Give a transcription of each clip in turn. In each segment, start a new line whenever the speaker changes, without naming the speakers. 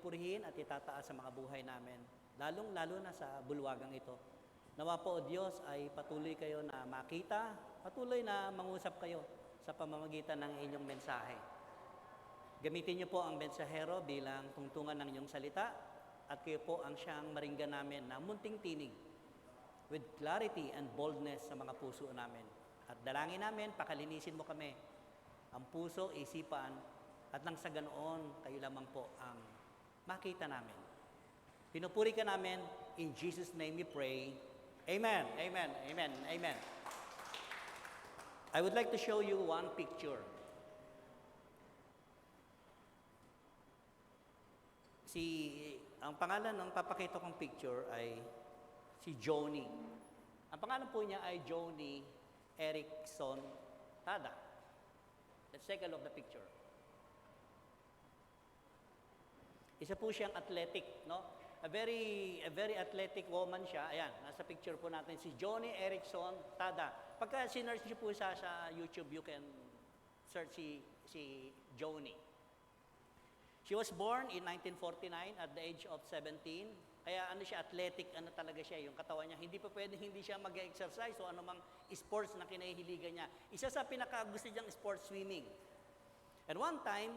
pupurihin at itataas sa mga buhay namin, lalong-lalo na sa bulwagang ito. Nawa po, O Diyos, ay patuloy kayo na makita, patuloy na mangusap kayo sa pamamagitan ng inyong mensahe. Gamitin niyo po ang mensahero bilang tungtungan ng inyong salita at kayo po ang siyang maringgan namin na munting tinig with clarity and boldness sa mga puso namin. At dalangin namin, pakalinisin mo kami, ang puso, isipan, at nang sa ganoon, kayo lamang po ang makita namin. Pinupuri ka namin, in Jesus' name we pray. Amen, amen, amen, amen. I would like to show you one picture. Ang pangalan ng papakita kong picture ay si Joni. Ang pangalan po niya ay Joni Erickson Tada. Let's take a look at the picture. Isa po siyang athletic, no? A very athletic woman siya. Ayan, nasa picture po natin si Joni Erickson Tada. Pagka sinearch niyo po sa YouTube, you can search si Joni. She was born in 1949 at the age of 17. Kaya athletic, talaga siya, yung katawan niya. Hindi pa pwedeng hindi siya mag-exercise o anumang sports na kinahihiligan niya. Isa sa pinakagusto niyang sports, swimming. And one time,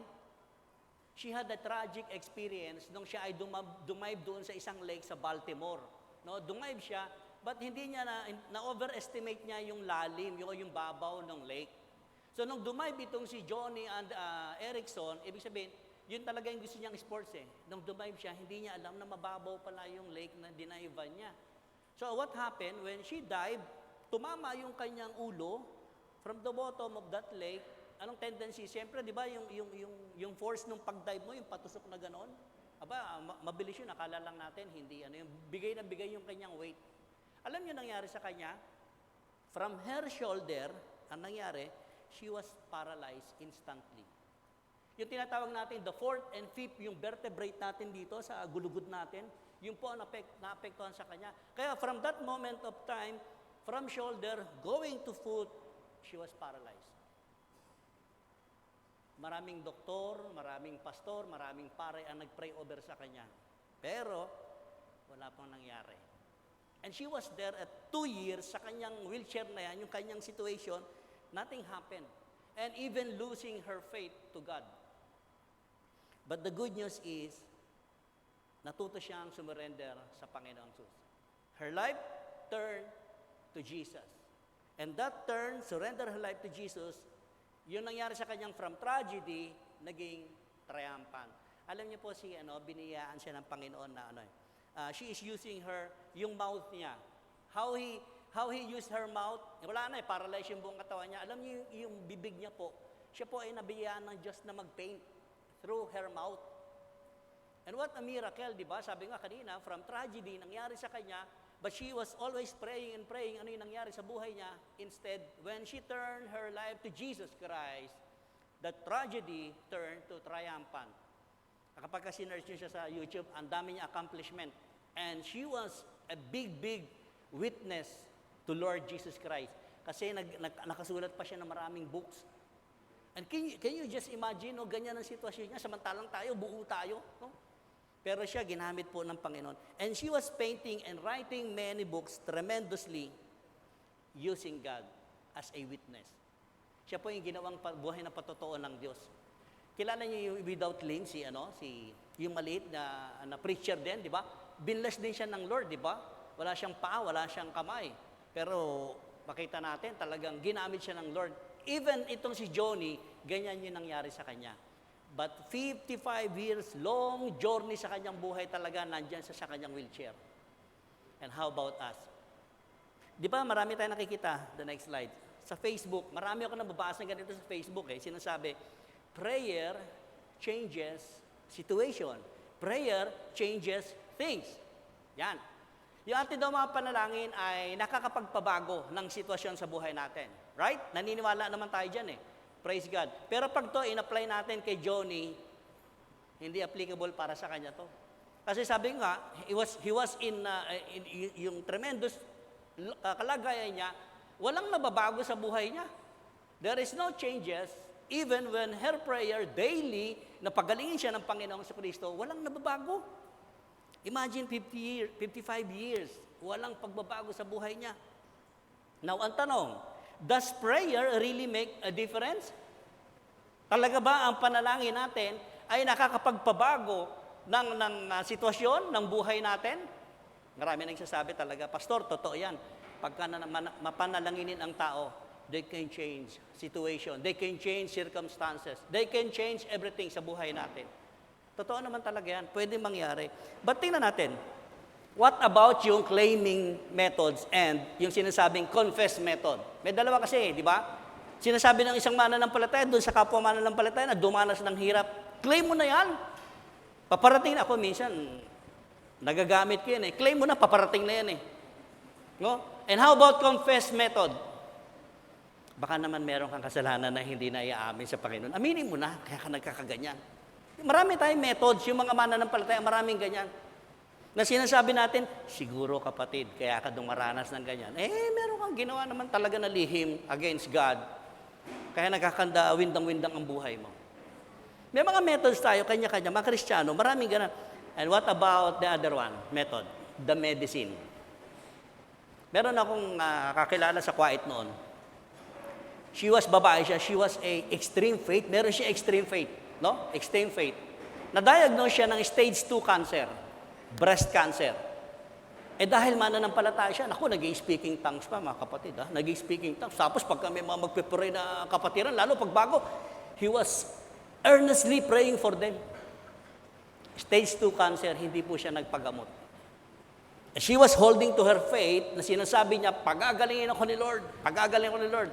she had a tragic experience nung siya ay dumive doon sa isang lake sa Baltimore. No, dumive siya, but hindi niya na-overestimate niya yung lalim, yung babaw ng lake. So nung dumive itong si Joni and Erickson, ibig sabihin, yun talaga yung gusto niyang sports eh. Nung dumive siya, hindi niya alam na mababaw pala yung lake na dinaivan niya. So what happened, when she dived, tumama yung kanyang ulo from the bottom of that lake. Anong tendency? Siyempre, di ba, yung force nung pag-dive mo, yung patusok na gano'n, mabilis yun, akala lang natin, hindi, yung bigay na bigay yung kanyang weight. Alam niyo nangyari sa kanya? From her shoulder, ang nangyari, she was paralyzed instantly. Yung tinatawag natin, the fourth and fifth, yung vertebrate natin dito sa gulugod natin, yung po ang naapektuhan sa kanya. Kaya from that moment of time, from shoulder, going to foot, she was paralyzed. Maraming doktor, maraming pastor, maraming pare ang nag-pray over sa kanya. Pero, wala pang nangyari. And she was there at 2 years sa kanyang wheelchair na yan, yung kanyang situation, nothing happened. And even losing her faith to God. But the good news is, natuto siyang sumurrender sa Panginoong Jesus. Her life turned to Jesus. And that turn, surrender her life to Jesus, yung nangyari sa kanyang from tragedy, naging triumphant. Alam niyo po biniyaan siya ng Panginoon na she is using yung mouth niya. How he used her mouth, wala na paralyzed yung buong katawan niya. Alam niyo yung bibig niya po, siya po ay nabiyaan ng Diyos na mag-paint through her mouth. And what a miracle, di ba? Sabi nga kanina, from tragedy, nangyari sa kanya, but she was always praying and praying ano yung nangyari sa buhay niya. Instead, when she turned her life to Jesus Christ, the tragedy turned to triumphant. Kapag sinearch niyo siya sa YouTube, ang dami niya accomplishment. And she was a big witness to Lord Jesus Christ. Kasi nakasulat pa siya ng maraming books. And can you just imagine, ganyan ang sitwasyon niya, samantalang tayo, buo tayo, no? Pero siya, ginamit po ng Panginoon. And she was painting and writing many books tremendously using God as a witness. Siya po yung ginawang buhay na patotoo ng Diyos. Kilala niyo yung without limbs, yung maliit na preacher din, di ba? Binless din siya ng Lord, di ba? Wala siyang paa, wala siyang kamay. Pero makita natin, talagang ginamit siya ng Lord. Even itong si Joni, ganyan yung nangyari sa kanya. But 55 years, long journey sa kanyang buhay talaga, nandyan sa kanyang wheelchair. And how about us? Di ba, marami tayong nakikita, the next slide, sa Facebook. Marami ako nababasa ng ganito sa Facebook. Sinasabi, prayer changes situation. Prayer changes things. Yan. Yung ating daw mga panalangin ay nakakapagpabago ng sitwasyon sa buhay natin. Right? Naniniwala naman tayo dyan eh. Praise God. Pero pag to in-apply natin kay Joni, hindi applicable para sa kanya to. Kasi sabi nga, he was in yung tremendous kalagayan niya, walang nababago sa buhay niya. There is no changes Even when her prayer daily, napagalingin siya ng Panginoong Kristo, walang nababago. Imagine 55 years, walang pagbabago sa buhay niya. Now, ang tanong, does prayer really make a difference? Talaga ba ang panalangin natin ay nakakapagpabago ng sitwasyon ng buhay natin? Marami nagsasabi talaga, Pastor, totoo yan. Pagka mapanalanginin ang tao, they can change situation, they can change circumstances, they can change everything sa buhay natin. Totoo naman talaga yan, pwede mangyari. But tingnan natin, what about yung claiming methods and yung sinasabing confess method? May dalawa kasi, di ba? Sinasabi ng isang mananampalataya doon sa kapwa mananampalataya na dumanas ng hirap. Claim mo na yan. Paparating na ako minsan, nagagamit ko yan eh. Claim mo na, paparating na yan eh. No? And how about confess method? Baka naman meron kang kasalanan na hindi na iaamin sa Panginoon. Aminin mo na, kaya ka nagkakaganyan. Marami tayong methods, yung mga mananampalataya, maraming ganyan. Na sinasabi natin, siguro kapatid, kaya ka dumaranas ng ganyan. Meron kang ginawa naman talaga na lihim against God. Kaya nagkakanda, windang-windang ang buhay mo. May mga methods tayo, kanya-kanya, mga Kristiyano, maraming ganyan. And what about the other one, method? The medicine. Meron akong kakilala sa Kuwait noon. She was babae siya, she was a extreme faith. Meron siya extreme faith, no? Extreme faith. Na-diagnose siya ng stage 2 cancer, breast cancer. Dahil mananampalataya siya, naku, nag-i-speaking tongues pa, mga kapatid, ha? Nag-i-speaking tongues. Tapos pagka may mga magpe-pray na kapatiran, lalo pagbago, he was earnestly praying for them. Stage 2 cancer, hindi po siya nagpagamot. She was holding to her faith na sinasabi niya, pagagalingin ako ni Lord, pagagalingin ako ni Lord.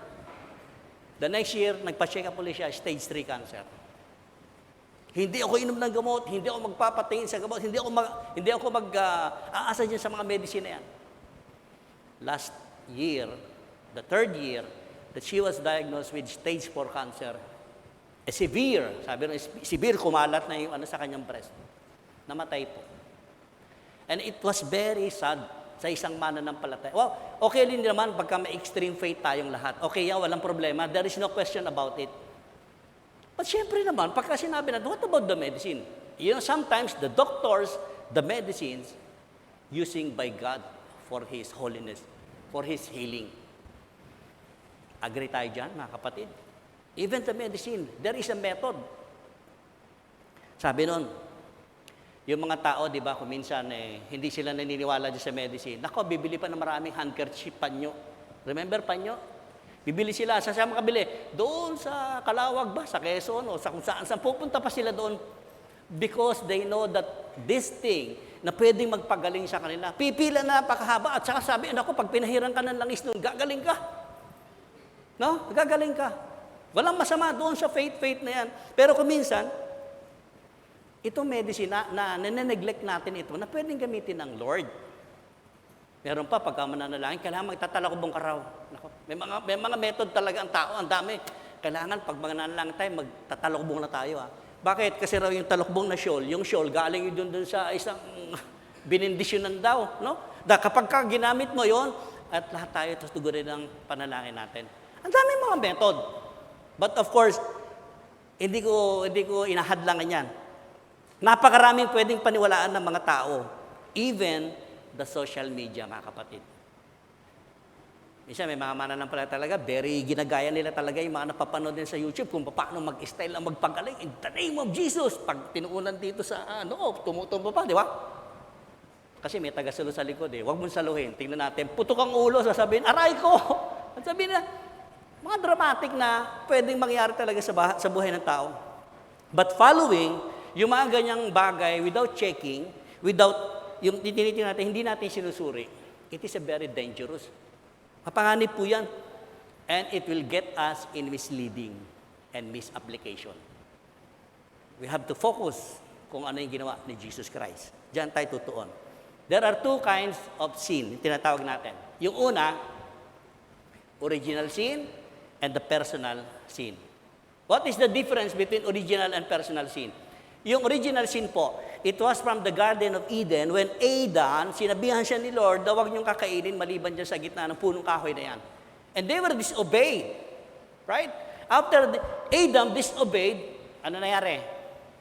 The next year, nagpa-check up ulit siya, stage 3 cancer. Hindi ako inom ng gamot, hindi ako magpapatingin sa gamot, hindi ako mag-aasa dyan sa mga medicine na yan. Last year, the third year, that she was diagnosed with stage 4 cancer. Severe, sabi rin, severe, kumalat na yung sa kanyang breast. Namatay po. And it was very sad sa isang mananampalataya. Well, okay din naman pagka may extreme faith tayong lahat. Okay yan, walang problema. There is no question about it. But syempre naman, pagka sinabi na, what about the medicine? You know, sometimes the doctors, the medicines, using by God for His holiness, for His healing. Agree tayo dyan, mga kapatid? Even the medicine, there is a method. Sabi nun, yung mga tao, di ba, kung minsan hindi sila naniniwala dyan sa medicine, nako, bibili pa ng maraming handkerchief, panyo. Remember panyo? Bibili sila. Saan makabili? Doon sa Calawag ba? Sa Quezon o sa kung saan. Saan pupunta pa sila doon? Because they know that this thing na pwedeng magpagaling sa kanila. Pipila na napakahaba at saka sabi, nako, pag pinahiran ka ng langis doon, gagaling ka. No? Gagaling ka. Walang masama doon sa faith na yan. Pero kung minsan, itong medicine na neglect natin ito, na pwedeng gamitin ng Lord. Meron pa, pagka mananalangin, kailangan magtatalakubong ka raw. May mga method talaga ang tao, ang dami. Kailangan, pag mananalangin tayo, magtatalakubong na tayo. Ha? Bakit? Kasi raw yung talakbong na shawl, yung shawl, galing yun dun sa isang binindisyonan daw. No? Kapag ginamit mo yon at lahat tayo tutugurin ng panalangin natin. Ang daming mga method. But of course, hindi ko inahadlangan yan. Napakaraming pwedeng paniwalaan ng mga tao. Even the social media, mga kapatid. Minsan may mga mananampalataya talaga, very ginagaya nila talaga yung mga napapanood din sa YouTube kung paano mag-style ang magpagaling. In the name of Jesus! Pag tinuunan dito sa tumutumbo pa, di ba? Kasi may taga-salo sa likod huwag mong saluhin. Tingnan natin, putok ang ulo, sasabihin, aray ko! At sabihin na, mga dramatic na pwedeng mangyari talaga sa buhay ng tao. But following, yung mga ganyang bagay, without checking, yung tinitingnan natin, hindi natin sinusuri, it is a very dangerous. Mapanganib po yan. And it will get us in misleading and misapplication. We have to focus kung ano yung ginawa ni Jesus Christ. Diyan tayo tutuon. There are two kinds of sin, tinatawag natin. Yung una, original sin and the personal sin. What is the difference between original and personal sin? Yung original sin po, it was from the Garden of Eden when Adam, sinabihan siya ni Lord, huwag niyong kakainin maliban dyan sa gitna ng punong kahoy na yan. And they were disobeyed. Right? After Adam disobeyed, ano nangyari?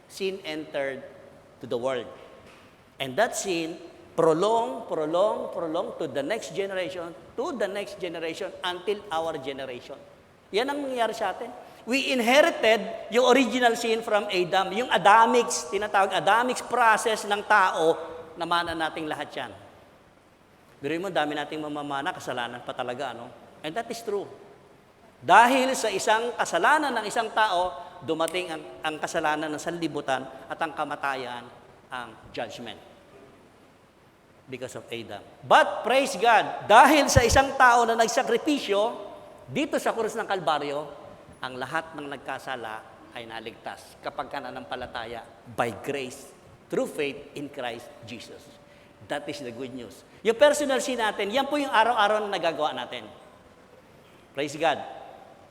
Sin entered to the world. And that sin prolong to the next generation, until our generation. Yan ang nangyayari sa atin. We inherited yung original sin from Adam, yung Adamics, tinatawag Adamics process ng tao, namana nating lahat yan. Pero mo, dami nating mamamana, kasalanan pa talaga, no? And that is true. Dahil sa isang kasalanan ng isang tao, dumating ang kasalanan ng sanlibutan at ang kamatayan, ang judgment. Because of Adam. But praise God, dahil sa isang tao na nagsakripisyo, dito sa krus ng Kalbaryo, ang lahat ng nagkasala ay naligtas kapag nananampalataya by grace, through faith in Christ Jesus. That is the good news. Yung personal sin natin, yan po yung araw-araw na nagagawa natin. Praise God.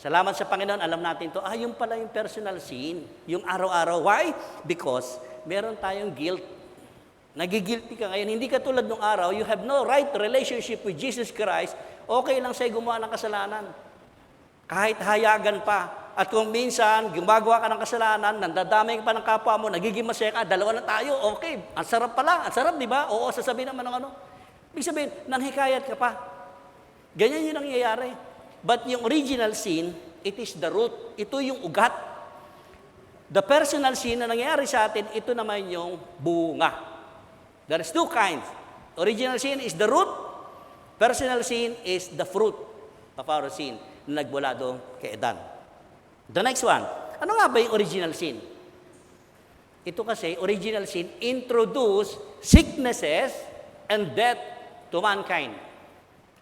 Salamat sa Panginoon, alam natin to. Yung pala yung personal sin, yung araw-araw. Why? Because meron tayong guilt. Nagigilty ka ngayon. Hindi ka tulad nung araw, you have no right relationship with Jesus Christ, okay lang sa'yo gumawa ng kasalanan. Kahit hayagan pa. At kung minsan, gumagawa ka ng kasalanan, nandadamay ka pa ng kapwa mo, nagiging masaya ka, dalawa na tayo, okay. Ang sarap pala, ang sarap, di ba? Oo, sasabihin naman ng ano. Ibig sabihin, nanghikayat ka pa. Ganyan yung nangyayari. But yung original sin, it is the root. Ito yung ugat. The personal sin na nangyayari sa atin, ito naman yung bunga. There is two kinds. Original sin is the root. Personal sin is the fruit of our sin na nagmula doon kay Adan. The next one, ano nga ba yung original sin? Ito kasi, original sin, introduce sicknesses and death to mankind.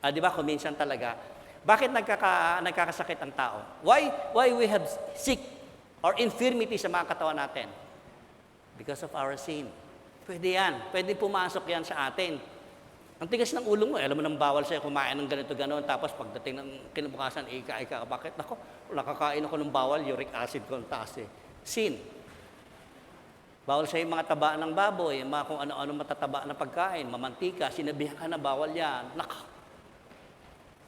Di ba, kung minsan talaga, bakit nagkakasakit ang tao? Why we have sick or infirmity sa mga katawan natin? Because of our sin. Pwede yan. Pwede pumasok yan sa atin. Ang tigas ng ulo mo, alam mo nang bawal sa'yo kumain ng ganito, gano'n, tapos pagdating ng kinabukasan, ika, bakit? Ako, nakakain ako ng bawal, uric acid ko ang taas eh. Sin. Bawal sa'yo mga taba ng baboy, mga kung ano-ano matataba na pagkain, mamantika, sinabihan ka na bawal yan.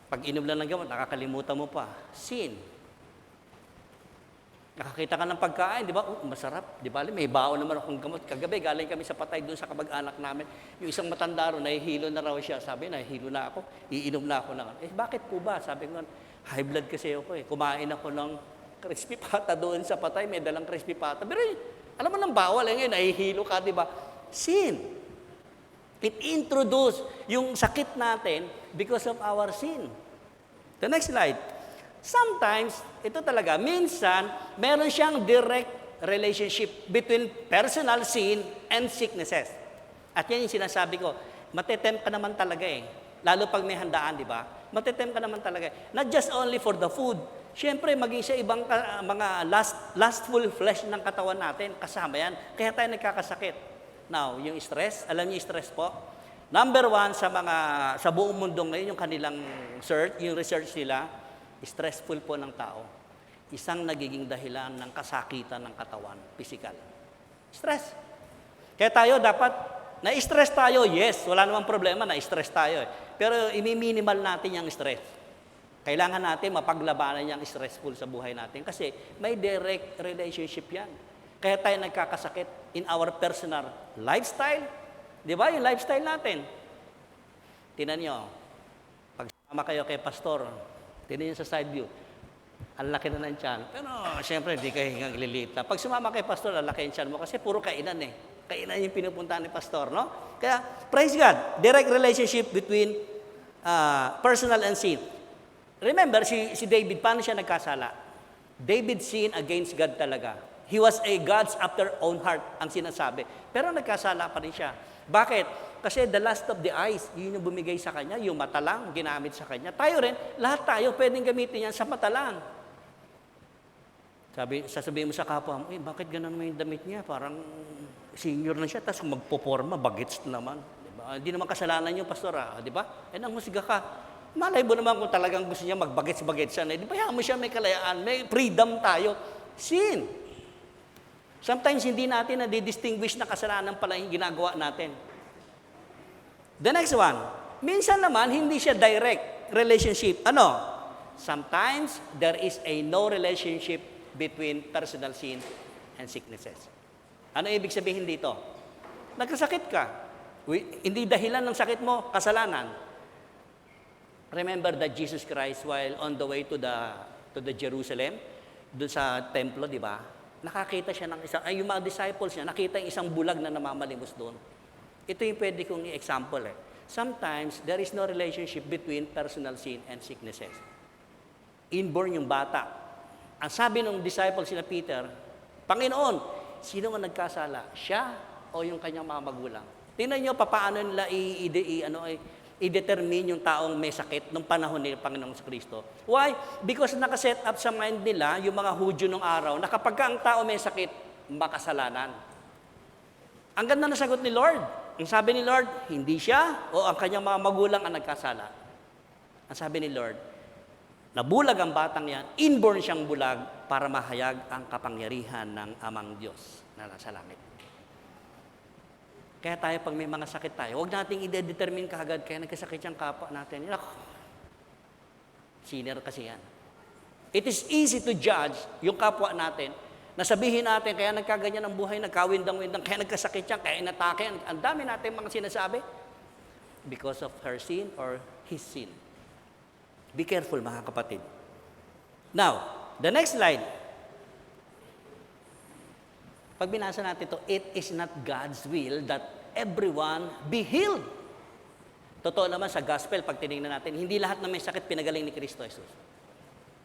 Pag inom lang ng gamot, nakakalimutan mo pa. Sin. Nakakita ka ng pagkain, di ba? Masarap. Di ba? May baon naman akong gamot. Kagabi, galing kami sa patay doon sa kamag-anak namin. Yung isang matanda ro, nahihilo na raw siya. Sabi, nahihilo na ako. Iinom na ako ng bakit po ba? Sabi ko, high blood kasi ako eh. Kumain ako ng crispy pata doon sa patay. May dalang crispy pata. Pero alam mo nang bawal. Ngayon, nahihilo ka, di ba? Sin. It introduced yung sakit natin because of our sin. The next slide. Sometimes, ito talaga, minsan, meron siyang direct relationship between personal sin and sicknesses. At yan yung sinasabi ko, matetempt ka naman talaga eh. Lalo pag may handaan, di ba? Matetempt ka naman talaga eh. Not just only for the food. Siyempre, maging sa ibang mga lustful flesh ng katawan natin, kasama yan. Kaya tayo nagkakasakit. Now, yung stress, alam niyo yung stress po? Number one sa buong mundo ngayon, yung kanilang research nila, stressful po ng tao. Isang nagiging dahilan ng kasakitan ng katawan, physical. Stress. Kaya tayo dapat, na-stress tayo, yes, wala namang problema, na-stress tayo. Pero i-minimal natin yung stress. Kailangan natin mapaglabanan yung stressful sa buhay natin kasi may direct relationship yan. Kaya tayo nagkakasakit in our personal lifestyle. Di ba? Yung lifestyle natin. Tingnan nyo, pag sama kayo kay pastor, tingnan nyo sa side view, ang laki na ng tiyan. Pero siyempre, hindi kayo hingang ililiit na. Pag sumama kay pastor, ang laki yung tiyan mo kasi puro kainan eh. Kainan yung pinupuntahan ni pastor, no? Kaya, praise God, direct relationship between personal and sin. Remember, si David, paano siya nagkasala? David sinned against God talaga. He was a God's after own heart, ang sinasabi. Pero nagkasala pa rin siya. Bakit? Kasi the lust of the eyes, yun yung bumigay sa kanya, yung mata lang, ginamit sa kanya. Tayo rin, lahat tayo pwedeng gamitin yan sa mata lang. Sasabihin mo sa kapwa mo, bakit ganun mo yung damit niya? Parang senior na siya, tapos magpoporma, bagets naman. Diba? Hindi naman kasalanan yung pastor, di ba? Ang musika ka. Malay mo naman kung talagang gusto niya magbagets-bagets siya. Di ba, mo siya may kalayaan, may freedom tayo. Sin. Sometimes hindi natin na-distinguish na kasalanan pala yung ginagawa natin. The next one, minsan naman hindi siya direct relationship. sometimes there is a no relationship between personal sin and sicknesses. Ano ibig sabihin dito? Nagkasakit ka. Hindi dahilan ng sakit mo, kasalanan. Remember that Jesus Christ, while on the way to the Jerusalem, doon sa templo, di ba? Nakakita siya ng yung mga disciples niya, nakita yung isang bulag na namamalimos doon. Ito yung pwede kong i-example eh. Sometimes, there is no relationship between personal sin and sicknesses. Inborn yung bata. Ang sabi ng disciples sila Peter, Panginoon, sino ang nagkasala? Siya o yung kanyang mga magulang? Tingnan nyo, paano nila i-determine yung taong may sakit nung panahon ni Panginoong Kristo. Why? Because nakaset up sa mind nila, yung mga Hudyo nung araw, na kapag ang tao may sakit, makasalanan. Ang ganda na sagot ni Lord. Ang sabi ni Lord, hindi siya o ang kanyang mga magulang ang nagkasala. Ang sabi ni Lord, nabulag ang batang yan, inborn siyang bulag para mahayag ang kapangyarihan ng Amang Diyos na nasa langit. Kaya tayo, pag may mga sakit tayo, huwag nating i-determine kaagad, kaya nagkasakit yung kapwa natin. Sinner kasi yan. It is easy to judge yung kapwa natin, na sabihin natin, kaya nagkaganyan ang buhay, nagkawindang-windang, kaya nagkasakit siya, kaya inatake. Ang dami natin mga sinasabi. Because of her sin or his sin. Be careful, mga kapatid. Now, the next slide. Pag binasa natin ito, it is not God's will that everyone be healed. Totoo naman sa gospel, pag tinignan natin, hindi lahat na may sakit pinagaling ni Kristo Jesus.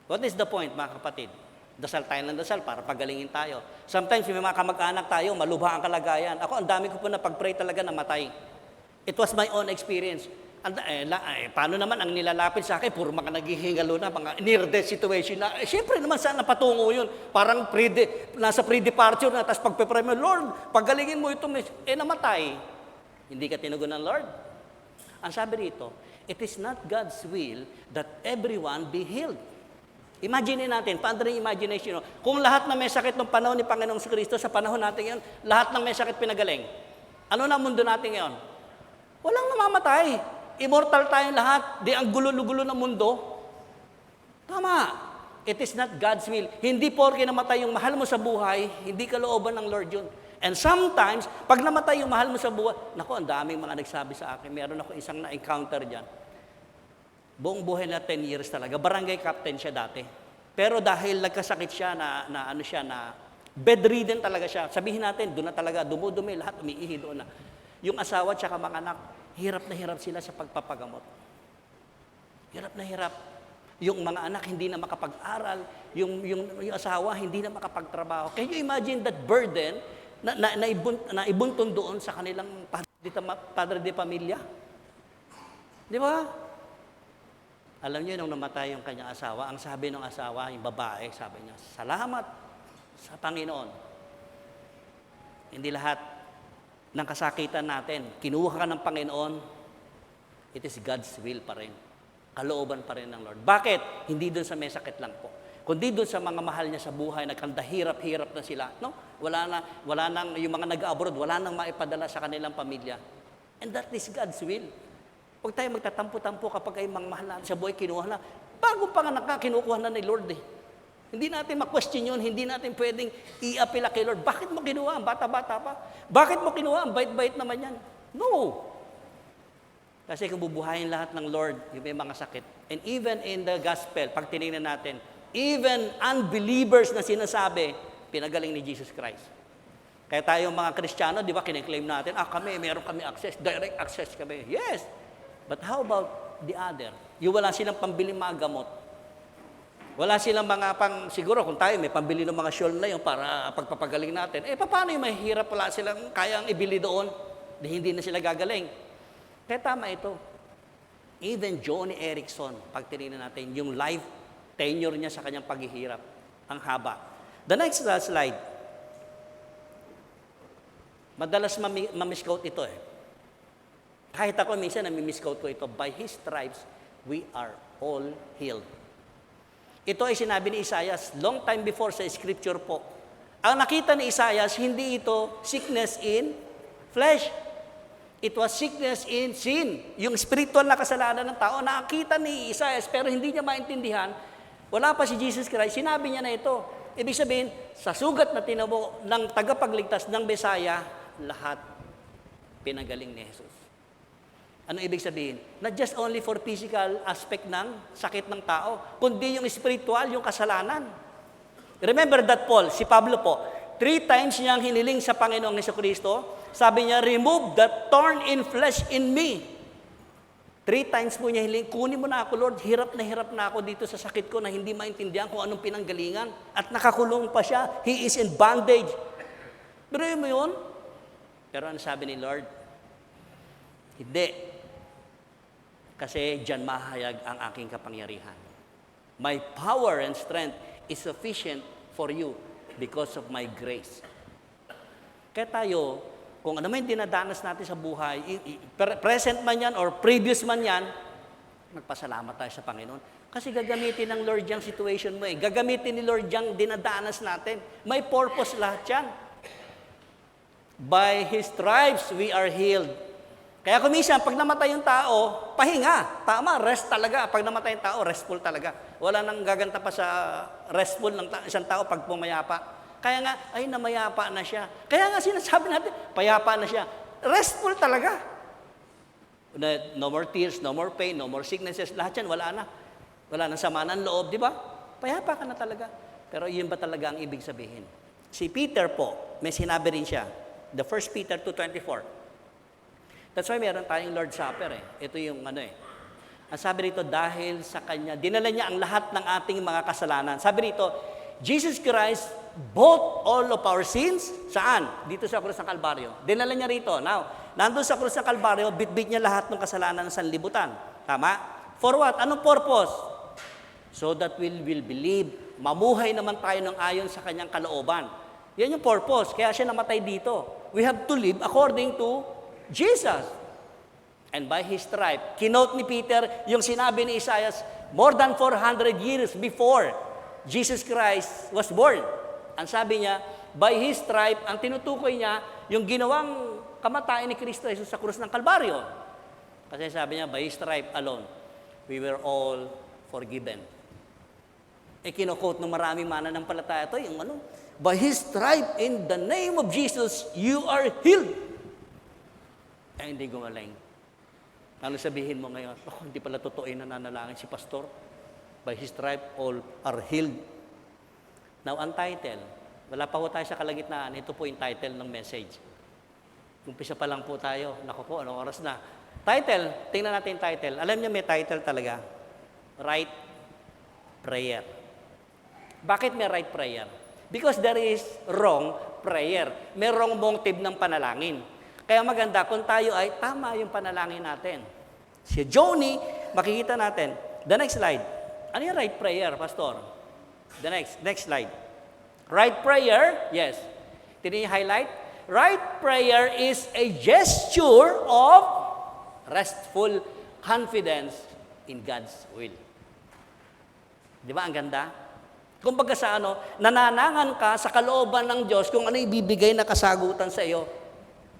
What is the point, mga kapatid? Dasal tayo ng dasal para pagalingin tayo. Sometimes, may mga kamag-anak tayo, malubha ang kalagayan. Ako, ang dami ko po na pag-pray talaga namatay. It was my own experience. Paano naman ang nilalapit sa akin? Puro mga naghihingalo na, mga near-death situation na. Siyempre naman, saan napatungo yun? Parang nasa pre-departure na, tapos pagpe-pray mo, Lord, pagalingin mo ito. Namatay. Hindi ka tinugon ng Lord. Ang sabi rito, it is not God's will that everyone be healed. Imagine natin, paano rin imagination, kung lahat na may sakit ng panahon ni Panginoong Kristo, sa panahon natin ngayon, lahat ng may sakit pinagaling. Ano na mundo natin ngayon? Walang namamatay. Immortal tayong lahat. Di ang gulo-gulo ng mundo. Tama. It is not God's will. Hindi porke namatay yung mahal mo sa buhay, hindi kalooban ng Lord yun. And sometimes, pag namatay yung mahal mo sa buhay, naku, ang daming mga nagsabi sa akin, meron ako isang na-encounter dyan. Buong buhay na 10 years talaga. Barangay captain siya dati. Pero dahil nagkasakit siya na bedridden talaga siya. Sabihin natin, doon na talaga, dumudumi, lahat umiihi doon na. Yung asawa at saka mga anak, hirap na hirap sila sa pagpapagamot. Hirap na hirap. Yung mga anak hindi na makapag-aral, yung asawa hindi na makapagtrabaho. Can you imagine that burden na ibuntun doon sa kanilang padre de pamilya? Di ba? Alam niyo, nung namatay yung kanyang asawa, ang sabi ng asawa, yung babae, sabi niya, salamat sa Panginoon. Hindi lahat ng kasakitan natin, kinuha ka ng Panginoon, it is God's will pa rin. Kalooban pa rin ng Lord. Bakit? Hindi doon sa may sakit lang po. Kundi doon sa mga mahal niya sa buhay, nagkandahirap-hirap na sila. No? Wala nang, yung mga nag-abroad, wala nang maipadala sa kanilang pamilya. And that is God's will. Huwag tayo magtatampo-tampo kapag ay mga mahal natin sa buhay, kinuha na. Bago pa nga kinukuha na ni Lord eh. Hindi natin ma-question yun, hindi natin pwedeng i-apela kay Lord. Bakit mo kinuha? Bata-bata pa. Bakit mo kinuha? Bait-bait naman yan. No. Kasi kung bubuhayin lahat ng Lord, yung may mga sakit. And even in the gospel, pag tinignan natin, even unbelievers na sinasabi, pinagaling ni Jesus Christ. Kaya tayong mga Kristiyano, di ba, kiniklaim natin, meron kami access, direct access kami. Yes. But how about the other? Yung wala silang pambili mga gamot. Wala silang mga siguro kung tayo may pambili ng mga shawl na yun para pagpapagaling natin, paano yung mahihirap wala silang kayang ibili doon? Hindi na sila gagaling. Kaya tama ito. Even Johnny Erickson, pag tinignan natin, yung life tenure niya sa kanyang paghihirap, ang haba. The next slide. Madalas ma-misquote ito eh. Kahit ako minsan nami-misquote ko ito, by His stripes, we are all healed. Ito ay sinabi ni Isaias long time before sa scripture po. Ang nakita ni Isaias, hindi ito sickness in flesh. It was sickness in sin. Yung spiritual na kasalanan ng tao, nakakita ni Isaiah, pero hindi niya maintindihan. Wala pa si Jesus Christ, sinabi niya na ito. Ibig sabihin, sa sugat na tinabo ng tagapagligtas ng Messiah, lahat pinagaling ni Jesus. Ano ibig sabihin? Not just only for physical aspect ng sakit ng tao, kundi yung spiritual, yung kasalanan. Remember that Paul, si Pablo po, 3 times niyang hiniling sa Panginoong Jesucristo. Sabi niya, remove the thorn in flesh in me. 3 times po niya hiling, kunin mo na ako, Lord, hirap na ako dito sa sakit ko na hindi maintindihan kung anong pinanggalingan. At nakakulong pa siya. He is in bondage. Pero mo yun? Pero ano sabi ni Lord? Hindi. Kasi diyan mahayag ang aking kapangyarihan. My power and strength is sufficient for you because of my grace. Kaya tayo, kung ano man dinadanas natin sa buhay, present man yan or previous man yan, magpasalamat tayo sa Panginoon. Kasi gagamitin ng Lord yung situation mo eh. Gagamitin ni Lord yung dinadanas natin. May purpose lahat yan. By His stripes, we are healed. Kaya kuminsan, pag namatay yung tao, pahinga. Tama, rest talaga. Pag namatay yung tao, restful talaga. Wala nang gaganta pa sa restful ng isang tao pag pumayapa. Kaya nga, ay namayapa na siya. Kaya nga sinasabi natin, payapa na siya. Restful talaga. No more tears, no more pain, no more sicknesses. Lahat yan, wala na. Wala nang sama ng loob, di ba? Payapa ka na talaga. Pero yun ba talaga ang ibig sabihin? Si Peter po, may sinabi rin siya. The 1 Peter 2:24. That's why meron tayong Lord's Supper eh. Ito yung ano eh. Ang sabi rito, dahil sa Kanya, dinala niya ang lahat ng ating mga kasalanan. Sabi rito, Jesus Christ bought all of our sins. Saan? Dito sa krus ng Kalbaryo. Dinala niya rito. Now, nandun sa krus ng Kalbaryo, bitbit niya lahat ng kasalanan ng sanlibutan. Tama? For what? Anong purpose? So that we will believe. Mamuhay naman tayo ng ayon sa kanyang kalooban. Yan yung purpose. Kaya siya namatay dito. We have to live according to Jesus. And by His stripe, kinote ni Peter yung sinabi ni Isaiah more than 400 years before Jesus Christ was born. Ang sabi niya, by His stripe, ang tinutukoy niya, yung ginawang kamatayan ni Kristo Jesus sa krus ng Kalbaryo. Kasi sabi niya, by His stripe alone, we were all forgiven. Kinukot ng maraming mananampalataya ito, yung ano, by His stripe, in the name of Jesus, you are healed. Ay, hindi gumaling. Ano sabihin mo ngayon? Hindi pala totoo yung nananalangin si pastor. By His stripe, all are healed. Now, ang title, wala pa po tayo sa kalagitnaan, ito po yung title ng message. Umpisa pa lang po tayo. Naku po, anong oras na? Title, tingnan natin yung title. Alam niyo may title talaga. Right prayer. Bakit may right prayer? Because there is wrong prayer. May wrong motive ng panalangin. Kaya maganda kung tayo ay tama yung panalangin natin. Si Johnny, makikita natin. The next slide. Ano yung right prayer, Pastor? The next slide. Right prayer, yes. Tingnan yung highlight. Right prayer is a gesture of restful confidence in God's will. Di ba ang ganda? Kumbaga sa ano, nananangan ka sa kalooban ng Diyos kung ano ibibigay na kasagutan sa iyo.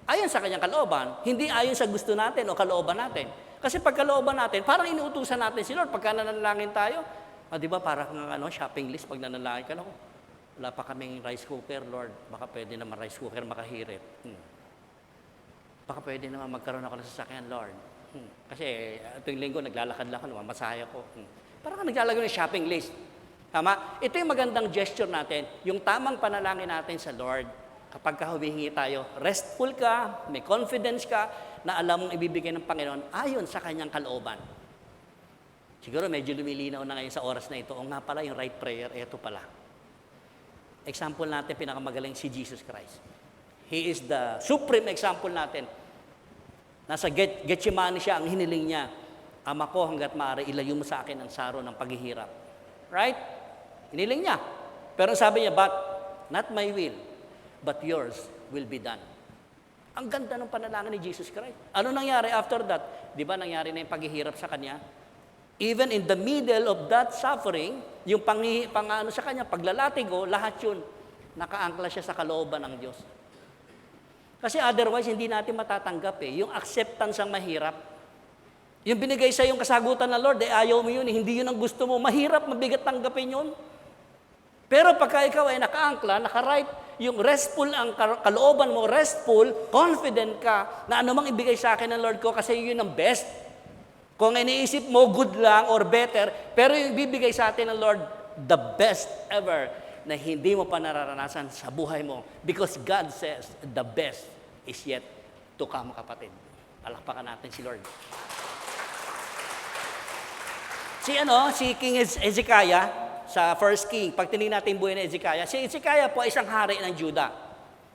Ayon sa kanyang kalooban, hindi ayon sa gusto natin o kalooban natin. Kasi pag kalooban natin, parang inuutusan natin si Lord. Pagka nanalangin tayo, di ba parang shopping list pag nanalangin ka, wala pa kaming rice cooker, Lord. Baka pwede naman rice cooker makahirit. Baka pwede naman magkaroon ako ng sasakyan, Lord. Kasi itong linggo, naglalakad-lakad, masaya ko. Parang naglalagay ng shopping list. Tama? Ito yung magandang gesture natin, yung tamang panalangin natin sa Lord. Kapag humihingi tayo, restful ka, may confidence ka, na alam mong ibibigay ng Panginoon ayon sa kanyang kalooban. Siguro medyo lumilinaw na ngayon sa oras na ito. O nga pala, yung right prayer, ito pala. Example natin, pinakamagaling si Jesus Christ. He is the supreme example natin. Nasa Getsemani siya, ang hiniling niya, Ama ko, hanggat maaari, ilayo mo sa akin ang saro ng paghihirap. Right? Hiniling niya. Pero sabi niya, but not my will, but yours will be done. Ang ganda ng panalangin ni Jesus Christ. Ano nangyari after that? Di ba nangyari na yung paghihirap sa kanya? Even in the middle of that suffering, yung pangano sa kanya, paglalatigo, lahat yun, nakaangkla siya sa kalooban ng Diyos. Kasi otherwise, hindi natin matatanggap eh. Yung acceptance ang mahirap. Yung binigay sa yung kasagutan ng Lord, ayaw mo yun, hindi yun ang gusto mo. Mahirap, mabigat tanggapin yun. Pero pagka ikaw ay naka-angkla, naka-right, yung restful ang kalooban mo, restful, confident ka na anumang ibigay sa akin ng Lord ko kasi yun ang best. Kung iniisip mo, good lang or better, pero yung ibibigay sa atin ng Lord, the best ever na hindi mo pa nararanasan sa buhay mo. Because God says, the best is yet to come, kapatid. Palakpakan natin si Lord. Si King Hezekiah, sa First King, pag tinignan natin yung buhay ni Hezekiah, si Hezekiah po ay isang hari ng Juda.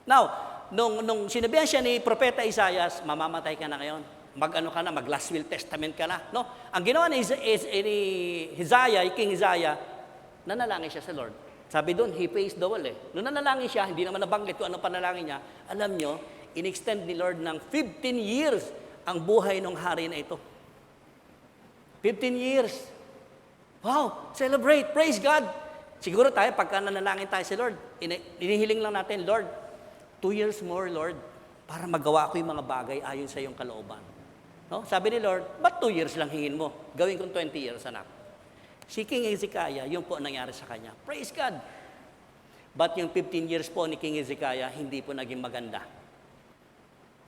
Now, nung sinabihan siya ni Propeta Isaias, mamamatay ka na ngayon. Mag last will testament ka na. No? Ang ginawa ni Hezekiah, King Hezekiah, nanalangin siya sa Lord. Sabi doon, he faced the wall eh. Nung nanalangin siya, hindi naman nabanggit kung anong panalangin niya, alam nyo, in-extend ni Lord ng 15 years ang buhay ng hari na ito. 15 years. Wow, celebrate, praise God. Siguro tayo, pagka nanalangin tayo sa Lord, inihiling lang natin, Lord, 2 years more, Lord, para magawa ko yung mga bagay ayon sa iyong kalooban. No? Sabi ni Lord, ba't 2 years lang hingin mo? Gawin kong 20 years, anak. Si King Hezekiah, yung po nangyari sa kanya. Praise God. But yung 15 years po ni King Hezekiah, hindi po naging maganda.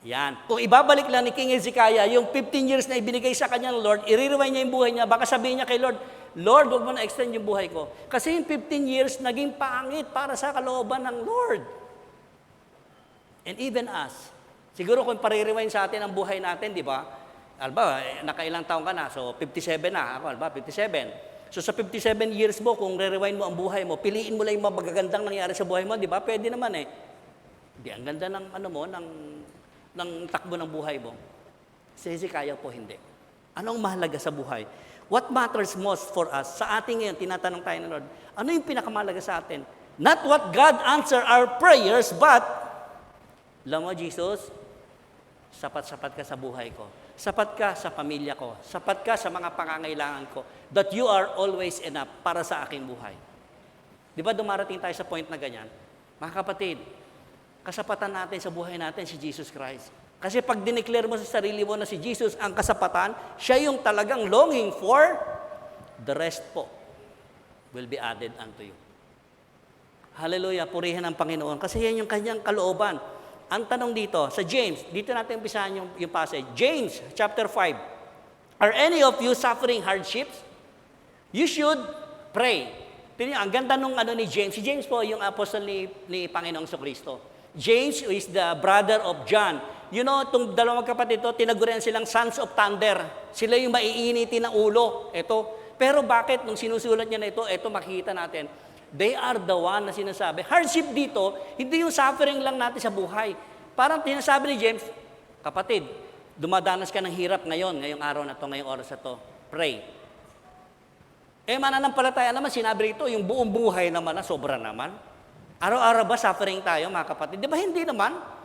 Yan. Kung ibabalik lang ni King Hezekiah, yung 15 years na ibinigay sa kanya ng Lord, i-rewind niya yung buhay niya, baka sabihin niya kay Lord, Lord, huwag mo na extend yung buhay ko. Kasi yung 15 years, naging pangit para sa kalooban ng Lord. And even us, siguro kung pare-rewind sa atin ang buhay natin, di ba? Alba, nakailang taon ka na, so 57 na, ako, alba, 57. So sa 57 years mo, kung re-rewind mo ang buhay mo, piliin mo lang yung magagandang nangyari sa buhay mo, di ba? Pwede naman eh. Di, ang ganda ng, ng takbo ng buhay mo. Si Hezekiah po hindi. Anong mahalaga sa buhay? What matters most for us? Sa ating ngayon, tinatanong tayo ng Lord, ano yung pinakamahalaga sa atin? Not what God answer our prayers, but, alam mo, Jesus, sapat-sapat ka sa buhay ko. Sapat ka sa pamilya ko. Sapat ka sa mga pangangailangan ko. That you are always enough para sa aking buhay. Di ba dumarating tayo sa point na ganyan? Mga kapatid, kasapatan natin sa buhay natin si Jesus Christ. Kasi pag dineclare mo sa sarili mo na si Jesus ang kasapatan, siya yung talagang longing for, the rest po will be added unto you. Hallelujah, purihin ang Panginoon. Kasi yan yung kanyang kalooban. Ang tanong dito, sa James, dito natin umpisahan yung passage. James, chapter 5. Are any of you suffering hardships? You should pray. Tingnan, ang ganda nung ni James. Si James po, yung apostle ni Panginoong Kristo. James is the brother of John. You know, itong dalawang magkapatid ito, tinagurian silang sons of thunder. Sila yung maiinitin ng ulo. Ito. Pero bakit, nung sinusulat niya na ito makikita natin, they are the one na sinasabi. Hardship dito, hindi yung suffering lang natin sa buhay. Parang sinasabi ni James, kapatid, dumadanas ka ng hirap ngayong araw na to, ngayong oras na to. Pray. Mananampalataya naman, sinabi rito, yung buong buhay naman na sobra naman. Araw-araw ba suffering tayo, mga kapatid? Di ba hindi naman?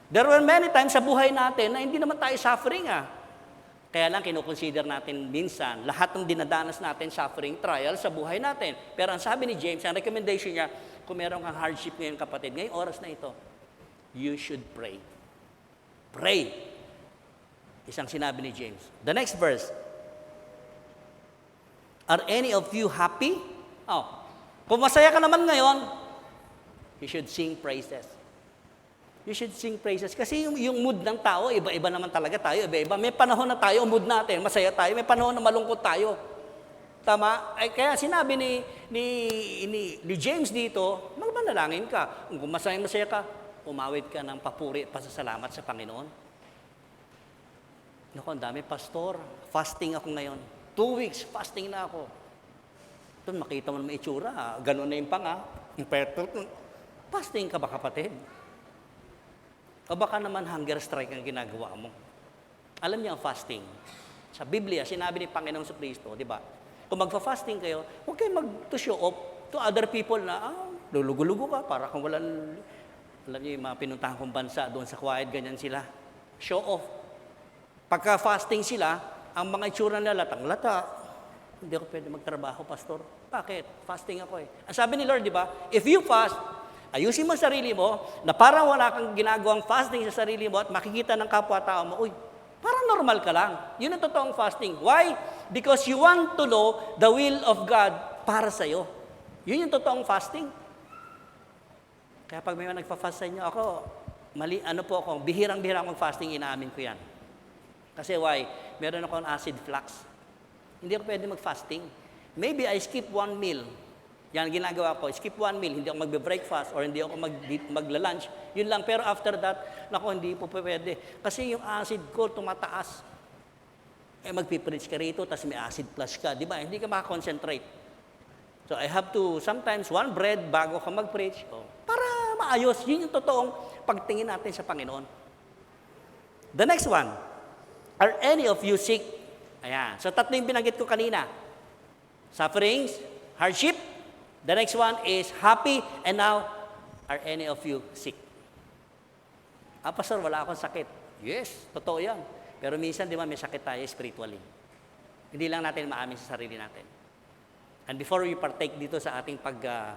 There were many times sa buhay natin na hindi naman tayo suffering Kaya lang kinukonsider natin minsan, lahat ng dinadanas natin suffering, trial sa buhay natin. Pero ang sabi ni James, ang recommendation niya, kung meron kang hardship ngayon kapatid, ngayong oras na ito, you should pray. Pray. Isang sinabi ni James. The next verse. Are any of you happy? Kung masaya ka naman ngayon, you should sing praises. You should sing praises. Kasi yung mood ng tao, iba-iba naman talaga tayo, iba-iba. May panahon na tayo, mood natin, masaya tayo. May panahon na malungkot tayo. Tama? Kaya sinabi ni James dito, manalangin ka. Kung masaya ka, umawit ka ng papuri at pasasalamat sa Panginoon. Naku, ang dami, pastor. Fasting ako ngayon. 2 weeks, fasting na ako. Doon, makita mo naman itsura. Ganun na yung panga. Fasting ka ba, kapatid? O baka naman hunger strike ang ginagawa mo. Alam niyo ang fasting. Sa Biblia, sinabi ni Panginoong Kristo, di ba? Kung magfa-fasting kayo, huwag kayo to show off to other people na, lulugo-lugo ka, para kung walang, alam niyo yung mga pinuntahan kong bansa, doon sa quiet, ganyan sila. Show off. Pagka-fasting sila, ang mga itsura nila, latang-lata. Hindi ako pwede magtrabaho, pastor. Bakit? Fasting ako Ang sabi ni Lord, di ba? If you fast, ayusin mo sarili mo, na parang wala kang ginagawang fasting sa sarili mo at makikita ng kapwa-tao mo, uy, parang normal ka lang. Yun ang totoong fasting. Why? Because you want to know the will of God para sa'yo. Yun yung totoong fasting. Kaya pag may nagpa-fast sa inyo, ako, bihirang-bihirang akong fasting, inaamin ko yan. Kasi why? Meron akong acid flux. Hindi ako pwede mag-fasting. Maybe I skip one meal. Yan ginagawa ko, skip one meal, hindi ako magbe-breakfast or hindi ako magla-lunch. Yun lang, pero after that, hindi po pwede. Kasi yung acid ko tumataas. Magpipreach ka rito, tapos may acid flush ka, di ba? Hindi ka makakonsentrate. So I have to, sometimes, one bread bago ka mag-preach, para maayos. Yun yung totoong pagtingin natin sa Panginoon. The next one, are any of you sick? Ayan. So tatlo yung binanggit ko kanina. Sufferings, hardship. The next one is happy, and now, are any of you sick? Pastor, wala akong sakit. Yes, totoo yan. Pero minsan, di ba, may sakit tayo spiritually. Hindi lang natin maamin sa sarili natin. And before we partake dito sa ating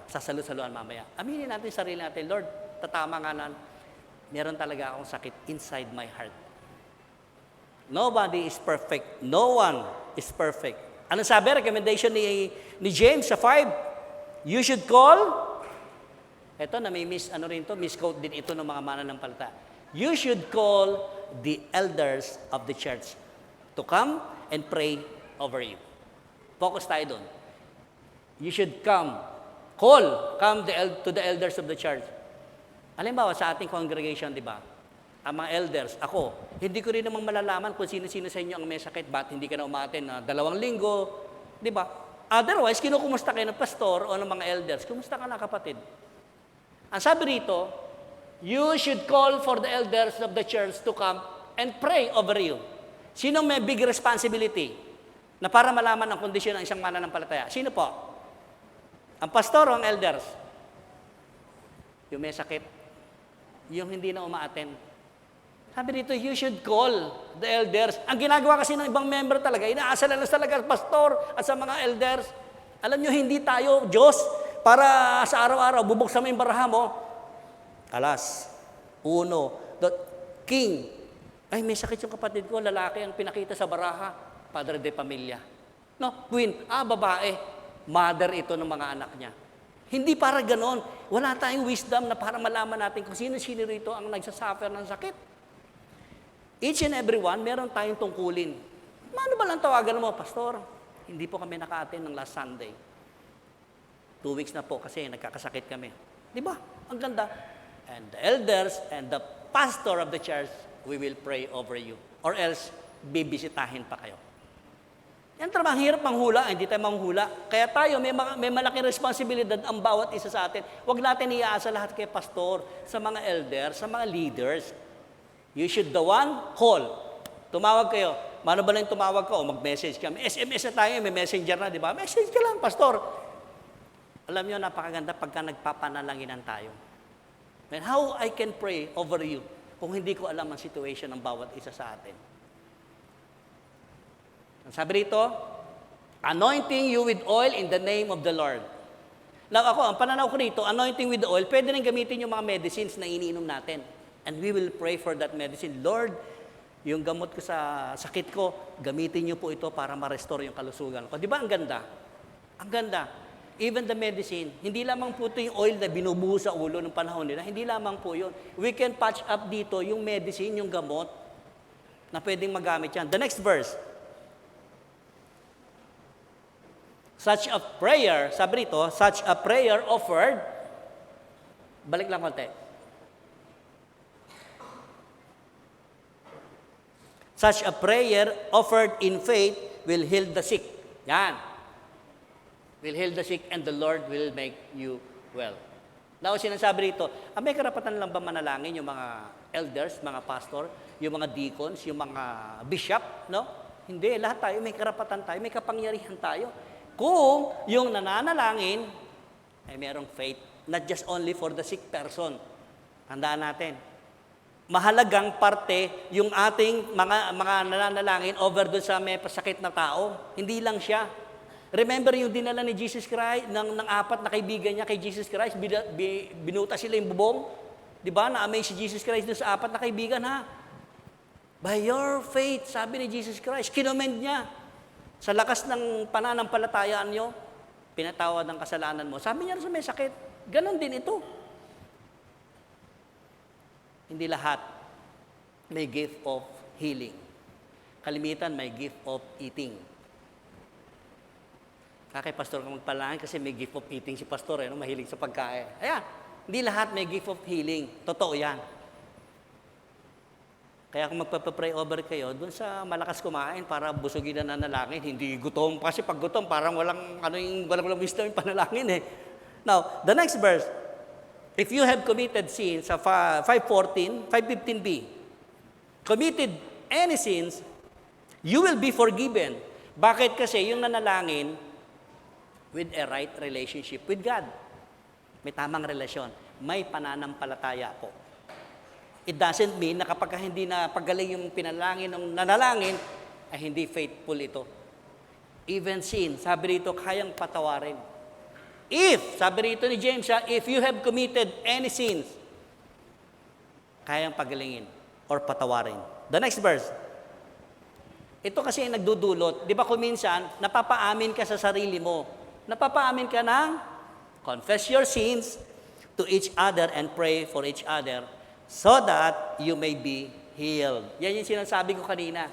sasalu-saluan mamaya, aminin natin sa sarili natin, Lord, tatama nga na, meron talaga akong sakit inside my heart. Nobody is perfect. No one is perfect. Ano sabi? Recommendation ni James sa 5? You should call, eto na may misquote din ito ng mga mananampalataya. You should call the elders of the church to come and pray over you. Focus tayo doon. You should come to the elders of the church. Halimbawa sa ating congregation, di ba? Ang mga elders, ako, hindi ko rin namang malalaman kung sino-sino sa inyo ang may sakit, ba't hindi ka na umaten na 2 linggo, di ba? Otherwise, kinukumusta kayo ng pastor o ng mga elders. Kumusta ka na, kapatid? Ang sabi rito, you should call for the elders of the church to come and pray over you. Sinong may big responsibility na para malaman ang kondisyon ng isang mananampalataya? Sino po? Ang pastor o ang elders? Yung may sakit. Yung hindi na umaattend. Sabi dito, you should call the elders. Ang ginagawa kasi ng ibang member talaga, inaasal na talaga sa pastor at sa mga elders. Alam nyo, hindi tayo Diyos para sa araw-araw, bubuksan mo yung baraha mo. Alas, king. Ay, may sakit yung kapatid ko, lalaki ang pinakita sa baraha. Padre de Pamilya. No, queen, babae. Mother ito ng mga anak niya. Hindi para ganon. Wala tayong wisdom na para malaman natin kung sino-sino rito ang nagsasuffer ng sakit. Each and every one, meron tayong tungkulin. Paano ba lang tawagan mo, Pastor? Hindi po kami naka-attend ng last Sunday. 2 weeks na po kasi nagkakasakit kami. Di ba? Ang ganda. And the elders and the pastor of the church, we will pray over you. Or else, bibisitahin pa kayo. Yan trabaho, hirap manghula, hindi tayo manghula. Kaya tayo, may malaking responsibilidad ang bawat isa sa atin. Huwag natin iaasa lahat kay pastor, sa mga elders, sa mga leaders. You should the one call. Tumawag kayo. Mano ba lang tumawag ka o mag-message ka? May SMS na tayo, may messenger na, di ba? Message ka lang, pastor. Alam nyo, napakaganda pagka nagpapanalaginan tayo. And how I can pray over you kung hindi ko alam ang situation ng bawat isa sa atin. Ang sabi rito, anointing you with oil in the name of the Lord. Now ako, ang pananaw ko rito, anointing with oil, pwede rin gamitin yung mga medicines na iniinom natin. And we will pray for that medicine. Lord, yung gamot ko sa sakit ko, gamitin niyo po ito para ma-restore yung kalusugan ko. Di ba ang ganda? Ang ganda. Even the medicine, hindi lamang po ito yung oil na binubuhos sa ulo ng panahon nila. Hindi lamang po yun. We can patch up dito yung medicine, yung gamot, na pwedeng magamit yan. The next verse. Such a prayer, sabi rito, such a prayer offered, balik lang konti. Such a prayer offered in faith will heal the sick. Yan. Will heal the sick and the Lord will make you well. Now, sinasabi rito, may karapatan lang ba manalangin yung mga elders, mga pastor, yung mga deacons, yung mga bishop, no? Hindi, lahat tayo may karapatan tayo, may kapangyarihan tayo. Kung yung nananalangin, ay merong faith, not just only for the sick person. Tandaan natin, mahalagang parte yung ating mga nananalangin over doon sa may pasakit na tao. Hindi lang siya. Remember yung dinala ni Jesus Christ, ng apat na kaibigan niya kay Jesus Christ, binuta sila yung bubong. Di ba? Na-amaze si Jesus Christ dun sa apat na kaibigan, ha? By your faith, sabi ni Jesus Christ, kinommend niya. Sa lakas ng pananampalatayaan nyo, pinatawad ang kasalanan mo. Sabi niya sa may sakit, ganon din ito. Hindi lahat may gift of healing. Kalimitan may gift of eating. Kaya pastor ka magpalangin kasi may gift of eating si pastor, no? Mahilig sa pagkain. Ayan, hindi lahat may gift of healing. Totoo yan. Kaya kung magpapapray over kayo, dun sa malakas kumain para busugin na nanalangin, hindi gutom. Kasi pag gutom, parang walang wisdom yung panalangin eh. Now, the next verse, if you have committed sins, sa 5:15b, committed any sins, you will be forgiven. Bakit? Kasi yung nanalangin, with a right relationship with God. May tamang relasyon. May pananampalataya po. It doesn't mean na kapag hindi na paggaling yung pinalangin ng nanalangin, ay hindi faithful ito. Even sin, sabi rito, kayang patawarin. If, sabi rito ni James, if you have committed any sins, kayang pagalingin or patawarin. The next verse. Ito kasi ang nagdudulot. Di ba kuminsan, napapaamin ka sa sarili mo. Napapaamin ka ng confess your sins to each other and pray for each other so that you may be healed. Yan yung sinasabi ko kanina.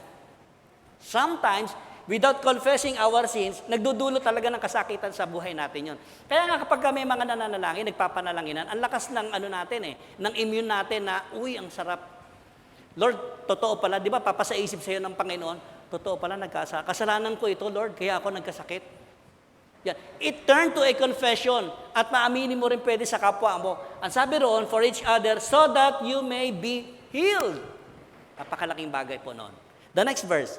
Sometimes, without confessing our sins, nagdudulot talaga ng kasakitan sa buhay natin yun. Kaya nga kapag may mga nananalangin, nagpapanalanginan, ang lakas ng ng immune natin na, uy, ang sarap. Lord, totoo pala, di ba, papasaisip sa'yo ng Panginoon, totoo pala, kasalanan ko ito, Lord, kaya ako nagkasakit. Yan. It turned to a confession at maaminin mo rin pwede sa kapwa mo. Ang sabi roon, for each other, so that you may be healed. Napakalaking bagay po noon. The next verse.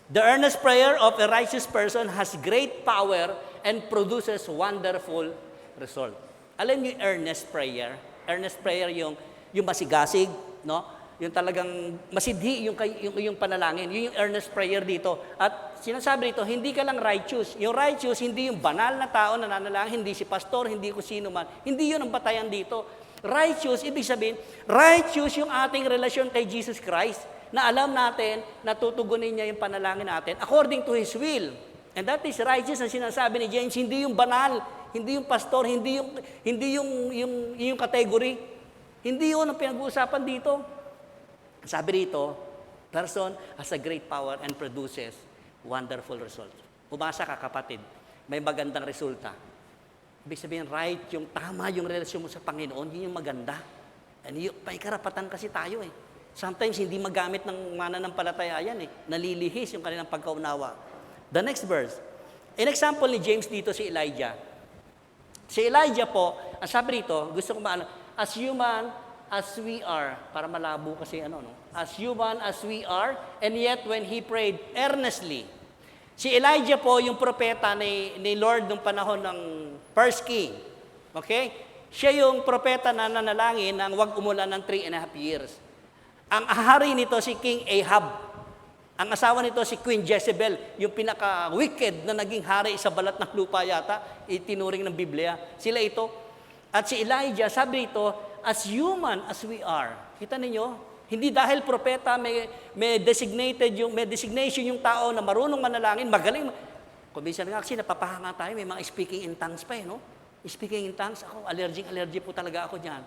The earnest prayer of a righteous person has great power and produces wonderful result. Alam niyo yung earnest prayer? Earnest prayer yung masigasig, no? Yung talagang masidhi yung panalangin. Yun yung earnest prayer dito. At sinasabi dito, hindi ka lang righteous. Yung righteous, hindi yung banal na tao na nanalangin, hindi si pastor, hindi ko sino man. Hindi yun ang batayan dito. Righteous, ibig sabihin, righteous yung ating relasyon kay Jesus Christ na alam natin na tutugunin niya yung panalangin natin according to His will. And that is righteous na sinasabi ni James, hindi yung banal, hindi yung pastor, hindi yung category. Hindi yun ang pinag-uusapan dito. Sabi rito, person has a great power and produces wonderful results. Umasa ka, kapatid, may magandang resulta. Ibig sabihin, right, yung tama yung relasyon mo sa Panginoon, yun yung maganda. And may karapatan kasi tayo eh. Sometimes hindi magamit ng mananampalataya yan eh. Nalilihis yung kanilang pagkaunawa. The next verse. In example ni James dito si Elijah. Si Elijah po, ang sabi rito, gusto ko maano, as human as we are, para malabo kasi as human as we are, and yet when he prayed earnestly. Si Elijah po, yung propeta ni Lord nung panahon ng first king. Okay? Siya yung propeta na nanalangin ng wag umulan ng 3.5 years. Ang ahari nito si King Ahab. Ang asawa nito si Queen Jezebel, yung pinaka-wicked na naging hari sa balat ng lupa yata, itinuring ng Biblia. Sila ito. At si Elijah, sabi ito, as human as we are. Kita ninyo? Hindi dahil propeta, may designation yung tao na marunong manalangin, magaling. Kung minsan nga kasi napapahanga tayo, may mga speaking in tongues pa no? Speaking in tongues, ako, allergy po talaga ako dyan.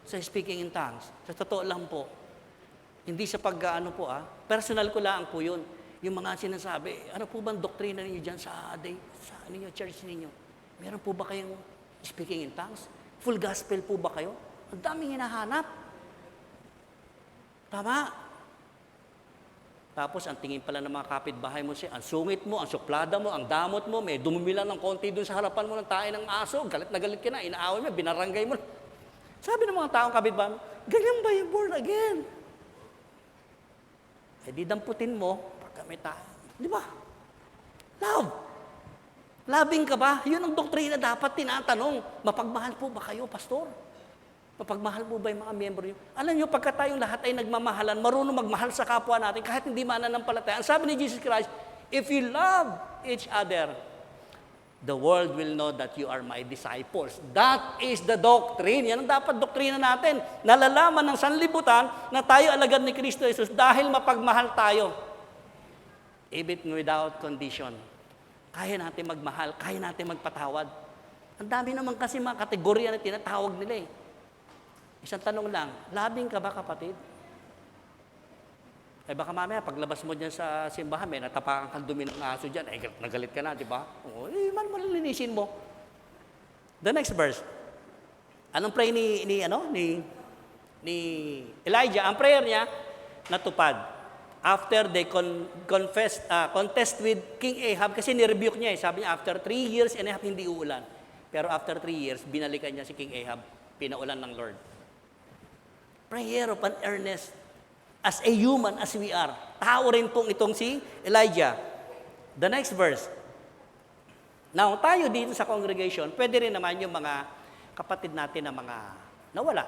Sa speaking in tongues. Sa totoo lang po. Hindi sa personal ko lang po yun. Yung mga sinasabi, ano po bang doktrina ninyo dyan sa church ninyo? Meron po ba kayong speaking in tongues? Full gospel po ba kayo? Ang daming hinahanap. Tama. Tapos, ang tingin pala ng mga kapitbahay mo siya, ang sungit mo, ang suplada mo, ang damot mo, may dumumila ng konti dun sa harapan mo ng tae ng aso, galit na galit ka na, inaaway mo, binaranggay mo. Sabi ng mga taong kapitbahay mo, ganyan ba yung born again? Eh, di damputin mo, pagka may tae. Di ba? Love. Loving ka ba? Yun ang doktrina dapat tinatanong. Mapagmahal po ba kayo, pastor? Mapagmahal po ba yung mga miyembro nyo? Alam nyo, pagka tayong lahat ay nagmamahalan, marunong magmahal sa kapwa natin, kahit hindi mananampalataya. Ang sabi ni Jesus Christ, If you love each other, the world will know that you are my disciples. That is the doctrine. Yan ang dapat doktrina natin. Nalalaman ng sanlibutan na tayo alagad ni Kristo Jesus dahil mapagmahal tayo. Even without condition. Kaya natin magmahal, kaya natin magpatawad. Ang dami naman kasi mga kategorya na tinatawag nila eh. Isang tanong lang, labing ka ba kapatid? Eh baka mamaya, paglabas mo dyan sa simbahan, may natapakan kang dumi ng aso dyan, eh nagalit ka na, di ba? Oo, eh, malilinisin mo. The next verse. Anong pray ni Elijah? Ang prayer niya, natupad. After they contest with King Ahab, kasi nirebuke niya eh. Sabi niya, after 3 years and a half, hindi uulan. Pero after 3 years, binalikan niya si King Ahab, pinaulan ng Lord. Prayer of an earnest, as a human as we are. Tao rin pong itong si Elijah. The next verse. Now, tayo dito sa congregation, pwede rin naman yung mga kapatid natin na mga nawala.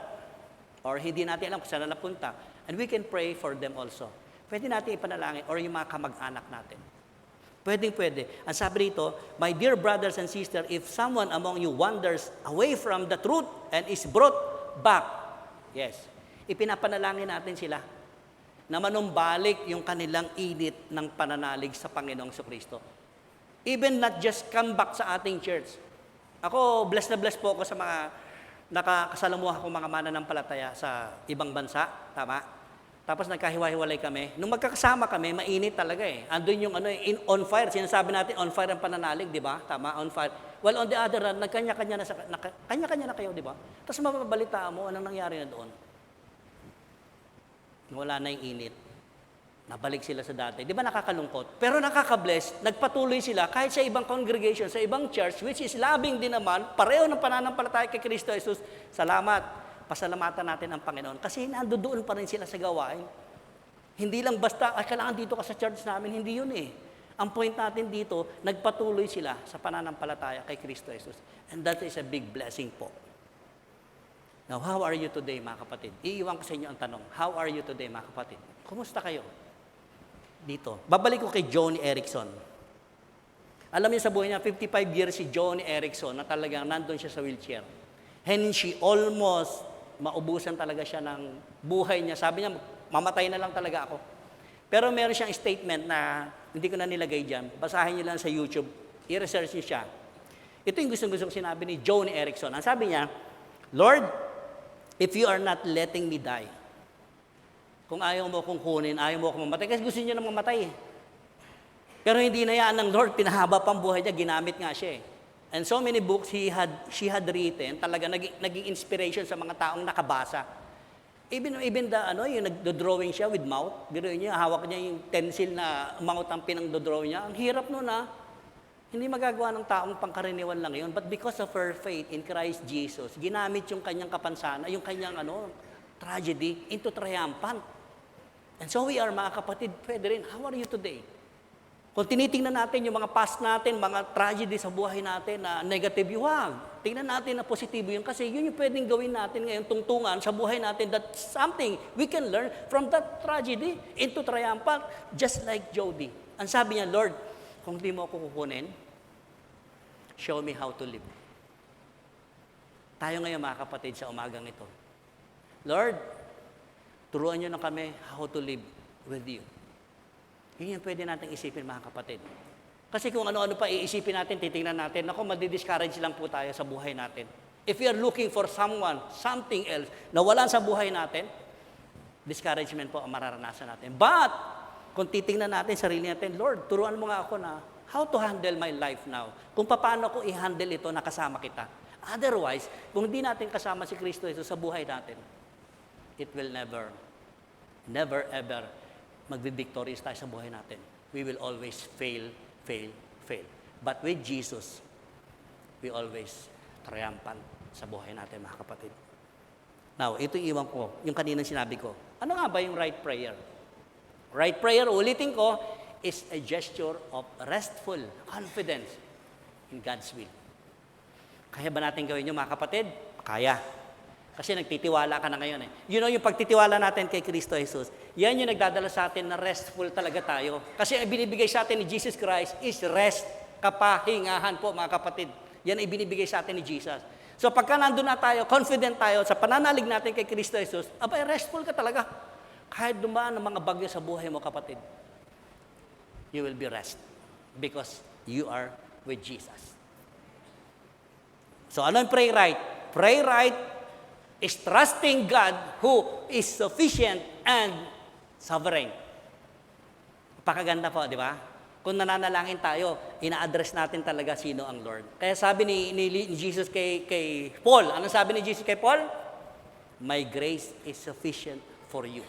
Or hindi natin alam kung saan na napunta. And we can pray for them also. Pwede natin ipanalangin or yung mga kamag-anak natin. Pwede. Ang sabi rito, my dear brothers and sisters, if someone among you wanders away from the truth and is brought back, yes, ipinapanalangin natin sila na manumbalik yung kanilang init ng pananalig sa Panginoong Kristo. Even not just come back sa ating church. Ako, blessed na blessed po ako sa mga nakakasalamuha kong mga mananampalataya sa ibang bansa. Tama? Tapos nagkahiwa-hiwalay kami. Nung magkakasama kami, mainit talaga eh. Andun yung on fire. Sinasabi natin, on fire ang pananalig, di ba? Tama, on fire. Well, on the other hand, kanya-kanya na kayo, di ba? Tapos mapapabalitaan mo, anong nangyari na doon? Wala na yung init. Nabalik sila sa dati. Di ba nakakalungkot? Pero nakaka-bless, nagpatuloy sila kahit sa ibang congregation, sa ibang church, which is loving din naman, pareho ng pananampalataya kay Kristo Jesus. Salamat. Pasalamatan natin ang Panginoon. Kasi nandoon pa rin sila sa gawain. Hindi lang basta, kailangan dito ka sa church namin. Hindi yun eh. Ang point natin dito, nagpatuloy sila sa pananampalataya kay Kristo Jesus. And that is a big blessing po. Now, how are you today, mga kapatid? Iiwan ko sa inyo ang tanong, how are you today, mga kapatid? Kumusta kayo? Dito. Babalik ko kay Joni Eareckson. Alam niyo sa buhay niya, 55 years si Joni Eareckson na talagang nandun siya sa wheelchair. And she almost, maubusan talaga siya ng buhay niya. Sabi niya, mamatay na lang talaga ako. Pero meron siyang statement na hindi ko na nilagay dyan. Basahin niyo lang sa YouTube. I-research niyo siya. Ito yung gusto-gusto sinabi ni Joni Eareckson. Ang sabi niya, Lord, if you are not letting me die, kung ayaw mo akong kunin, ayaw mo akong mamatay, kasi gusto niya na mamatay eh. Pero hindi na yan ng Lord, pinahaba pang buhay niya, ginamit nga siya eh. And so many books she had written, talaga naging inspiration sa mga taong nakabasa. Even yung nagdo-drawing siya with mouth, biruin niya, hawak niya yung pencil na mouth ang pinang-do-draw niya. Ang hirap nun ah. Hindi magagawa ng taong pangkaraniwan lang yun. But because of her faith in Christ Jesus, ginamit yung kanyang kapansanan, yung kanyang tragedy into triumphant. And so we are, mga kapatid, pwede rin. How are you today? Kung tinitingnan natin yung mga past natin, mga tragedy sa buhay natin na negative, huwag. Tingnan natin na positibo yun kasi yun yung pwedeng gawin natin ngayon, tungtungan sa buhay natin that something we can learn from that tragedy into triumphant, just like Jody. Ang sabi niya, Lord, kung di mo ako kukunin, show me how to live. Tayo ngayon, mga kapatid, sa umagang ito. Lord, turuan niyo na kami how to live with you. Yun yung pwede natin isipin, mga kapatid. Kasi kung ano-ano pa iisipin natin, titingnan natin, ako, madi-discourage lang po tayo sa buhay natin. If we are looking for someone, something else, na wala sa buhay natin, discouragement po ang mararanasan natin. But, kung titingnan natin sarili natin, Lord, turuan mo nga ako na how to handle my life now. Kung paano ko i-handle ito na kasama kita. Otherwise, kung hindi natin kasama si Kristo ito sa buhay natin, it will never ever magbe-victorious tayo sa buhay natin. We will always fail. But with Jesus, we always triumphant sa buhay natin, mga kapatid. Now, ito yung iwan ko, yung kaninang sinabi ko. Ano nga ba yung right prayer? Right prayer, ulitin ko, is a gesture of restful confidence in God's will. Kaya ba natin gawin yun, mga kapatid? Kaya. Kasi nagtitiwala ka na ngayon eh. You know, yung pagtitiwala natin kay Kristo Jesus, yan yung nagdadala sa atin na restful talaga tayo. Kasi ang binibigay sa atin ni Jesus Christ is rest, kapahingahan po mga kapatid. Yan ang ibinibigay sa atin ni Jesus. So pagka nandun na tayo, confident tayo sa pananalig natin kay Kristo Jesus, abay, restful ka talaga. Kahit dumaan ang mga bagyo sa buhay mo, kapatid, you will be rest because you are with Jesus. So ano yung pray right? Pray right is trusting God who is sufficient and sovereign. Pakaganda po, di ba? Kung nananalangin tayo, ina-address natin talaga sino ang Lord. Kaya sabi ni Jesus kay Paul, ano sabi ni Jesus kay Paul? My grace is sufficient for you.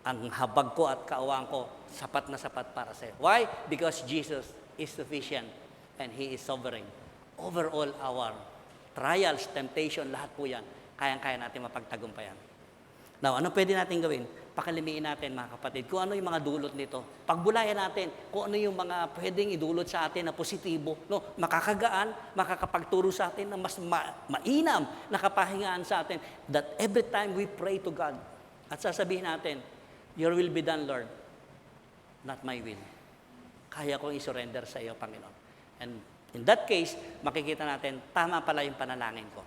Ang habag ko at kaawaan ko, sapat na sapat para sa'yo. Why? Because Jesus is sufficient and He is sovereign. Over all our trials, temptation, lahat po yan, kayang-kaya natin mapagtagumpayan. Now, ano pwede natin gawin? Pakalimiin natin, mga kapatid, kung ano yung mga dulot nito. Pagbulayan natin kung ano yung mga pwedeng idulot sa atin na positibo, no? Makakagaan, makakapagturo sa atin na mas mainam na kapahingaan sa atin. That every time we pray to God, at sasabihin natin, your will be done, Lord, not my will. Kaya kong isurrender sa iyo, Panginoon. And in that case, makikita natin, tama pala yung panalangin ko.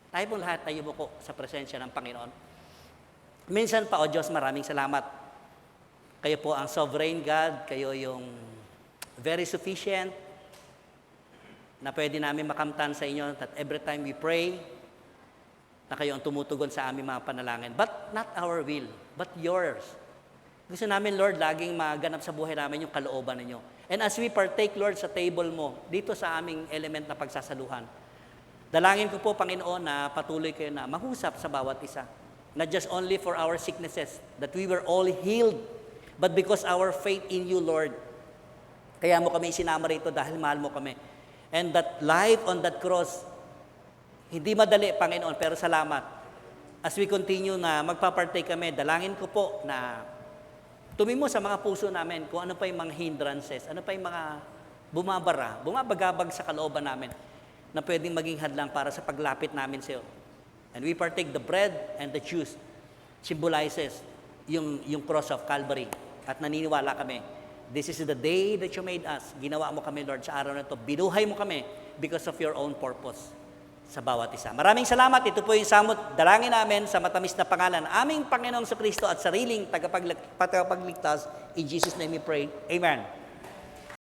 Tayo pong lahat tayo buko sa presensya ng Panginoon. Minsan pa, O Diyos, maraming salamat. Kayo po ang sovereign God, kayo yung very sufficient, na pwede namin makamtan sa inyo that every time we pray, na kayo ang tumutugon sa aming mga panalangin. But not our will, but yours. Gusto namin, Lord, laging maganap sa buhay namin yung kalooban ninyo. And as we partake, Lord, sa table mo, dito sa aming element na pagsasaluhan, dalangin ko po, Panginoon, na patuloy kayo na mahusap sa bawat isa. Not just only for our sicknesses, that we were all healed, but because our faith in you, Lord. Kaya mo kami isinama rito dahil mahal mo kami. And that life on that cross, hindi madali, Panginoon, pero salamat. As we continue na magpapartake kami, dalangin ko po na tumimo sa mga puso namin kung ano pa yung mga hindrances, ano pa yung mga bumabagabag sa kalooban namin na pwedeng maging hadlang para sa paglapit namin sa iyo. And we partake the bread and the juice. Symbolizes yung cross of Calvary. At naniniwala kami, this is the day that you made us. Ginawa mo kami, Lord, sa araw na ito. Binuhay mo kami because of your own purpose sa bawat isa. Maraming salamat. Ito po yung samot dalangin namin sa matamis na pangalan aming Panginoong Kristo at sariling tagapagligtas. In Jesus' name we pray. Amen.